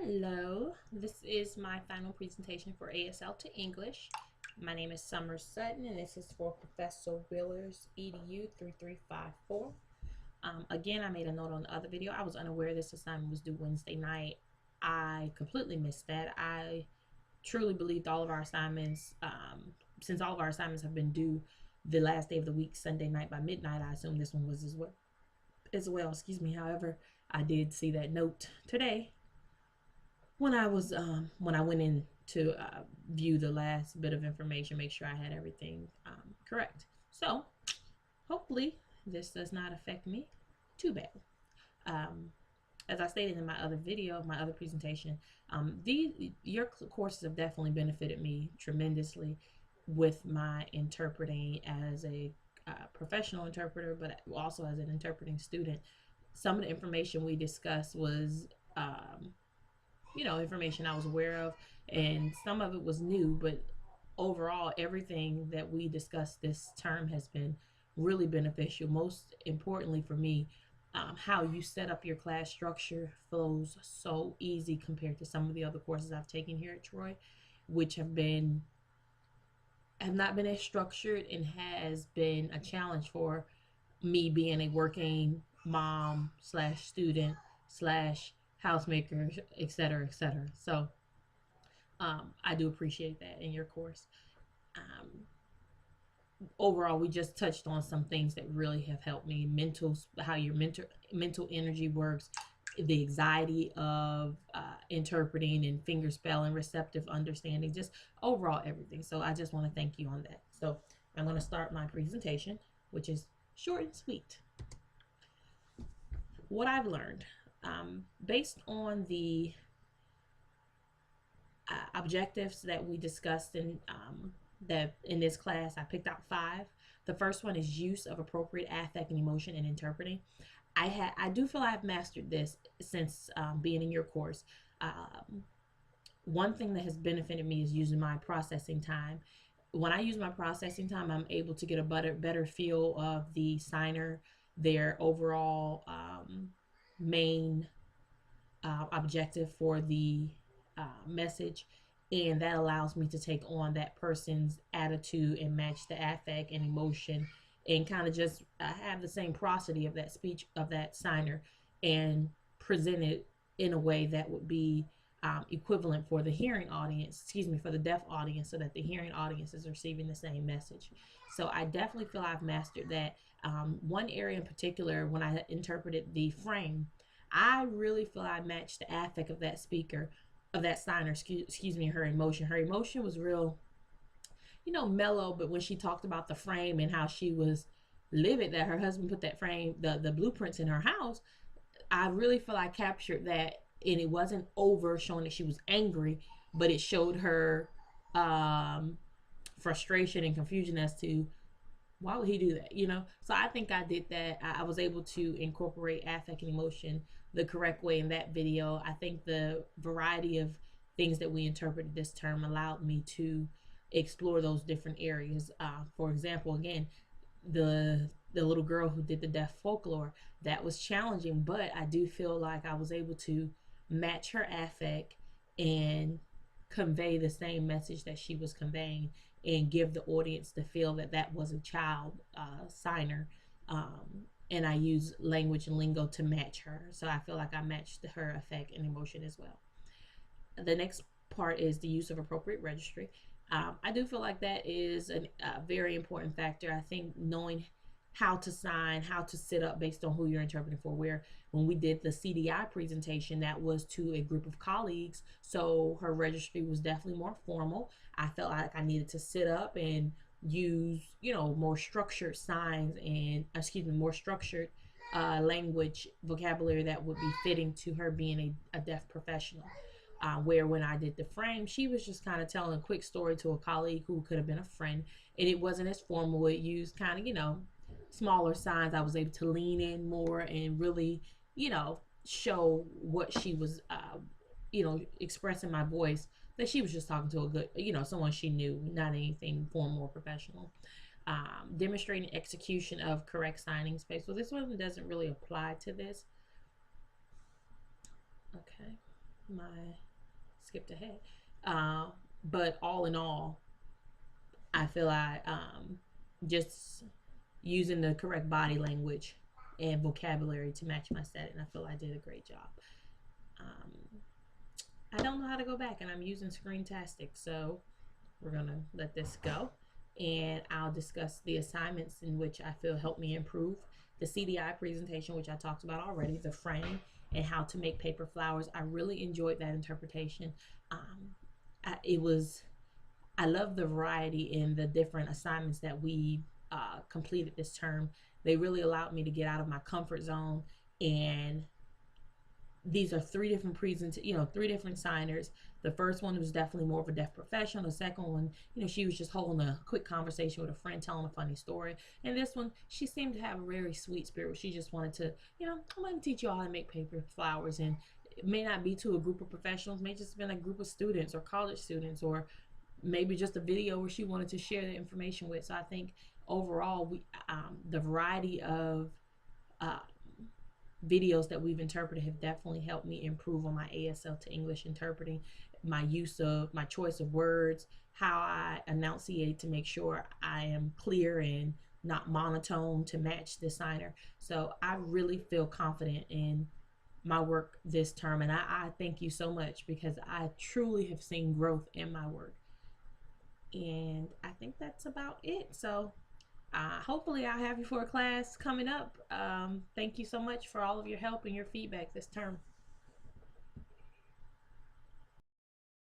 Hello, this is my final presentation for ASL to English. My name is Summer Sutton and this is for Professor Willer's EDU 3354. Again, I made a note on the other video. I was unaware this assignment was due Wednesday night. I completely missed that. I truly believed all of our assignments, since all of our assignments have been due the last day of the week, Sunday night by midnight, I assume this one was as well. However, I did see that note today when I went in to view the last bit of information, make sure I had everything correct. So hopefully this does not affect me too bad. As I stated in my other video, my other presentation, your courses have definitely benefited me tremendously with my interpreting as a professional interpreter, but also as an interpreting student. Some of the information we discussed was information I was aware of, and some of it was new, but overall, everything that we discussed this term has been really beneficial. Most importantly for me, how you set up your class structure flows so easy compared to some of the other courses I've taken here at Troy, which have not been as structured and has been a challenge for me being a working mom slash student slash housemaker, etc., etc. So I do appreciate that in your course. Overall, we just touched on some things that really have helped me. How your mental energy works, the anxiety of interpreting and finger spelling, receptive understanding, just overall everything. So I just want to thank you on that. So I'm going to start my presentation, which is short and sweet. What I've learned, based on the objectives that we discussed in this class, I picked out 5. The first one is use of appropriate affect and emotion in interpreting. I do feel I've mastered this since being in your course. One thing that has benefited me is using my processing time. When I use my processing time, I'm able to get a better feel of the signer, their overall main objective for the message, and that allows me to take on that person's attitude and match the affect and emotion and kind of just have the same prosody of that speech of that signer and present it in a way that would be equivalent for the hearing audience, for the deaf audience, so that the hearing audience is receiving the same message. So I definitely feel I've mastered that. One area in particular, when I interpreted the frame, I really feel I matched the affect of that speaker, of that signer, her emotion. Her emotion was real, mellow, but when she talked about the frame and how she was livid that her husband put that frame, the blueprints in her house, I really feel I captured that, and it wasn't over showing that she was angry, but it showed her frustration and confusion as to why would he do that, So I think I did that. I was able to incorporate affect and emotion the correct way in that video. I think the variety of things that we interpreted this term allowed me to explore those different areas. For example, again, the little girl who did the deaf folklore, that was challenging, but I do feel like I was able to match her affect and convey the same message that she was conveying and give the audience the feel that that was a child signer. And I use language and lingo to match her. So I feel like I matched her affect and emotion as well. The next part is the use of appropriate registry. I do feel like that is a very important factor. I think knowing how to sign, how to sit up based on who you're interpreting for. Where when we did the CDI presentation, that was to a group of colleagues, so her registry was definitely more formal. I felt like I needed to sit up and use, more structured signs and, more structured language, vocabulary that would be fitting to her being a deaf professional. Where when I did the frame, she was just kind of telling a quick story to a colleague who could have been a friend, and it wasn't as formal. It used kind of, smaller signs. I was able to lean in more and really, show what she was, expressing my voice, that she was just talking to a good, someone she knew, not anything formal or professional. Demonstrating execution of correct signing space. So this one doesn't really apply to this. Okay. my skipped ahead. Uh, but all in all, I feel just using the correct body language and vocabulary to match my setting, I feel I did a great job. Um, I don't know how to go back, and I'm using Screentastic, so we're gonna let this go, and I'll discuss the assignments in which I feel helped me improve. The CDI presentation, which I talked about already, the frame, and how to make paper flowers. I really enjoyed that interpretation. It was I love the variety in the different assignments that we completed this term. They really allowed me to get out of my comfort zone, and these are three different signers. The first one was definitely more of a deaf professional. The second one, she was just holding a quick conversation with a friend, telling a funny story. And this one, she seemed to have a very sweet spirit. She just wanted to, I'm going to teach you all how to make paper flowers. And it may not be to a group of professionals, it may just been a group of students or college students, or maybe just a video where she wanted to share the information with. So I think overall, the variety of uh, videos that we've interpreted have definitely helped me improve on my ASL to English interpreting, my choice of words, how I enunciate to make sure I am clear and not monotone to match the signer. So I really feel confident in my work this term, and I thank you so much, because I truly have seen growth in my work. And I think that's about it. So hopefully I'll have you for a class coming up. Thank you so much for all of your help and your feedback this term.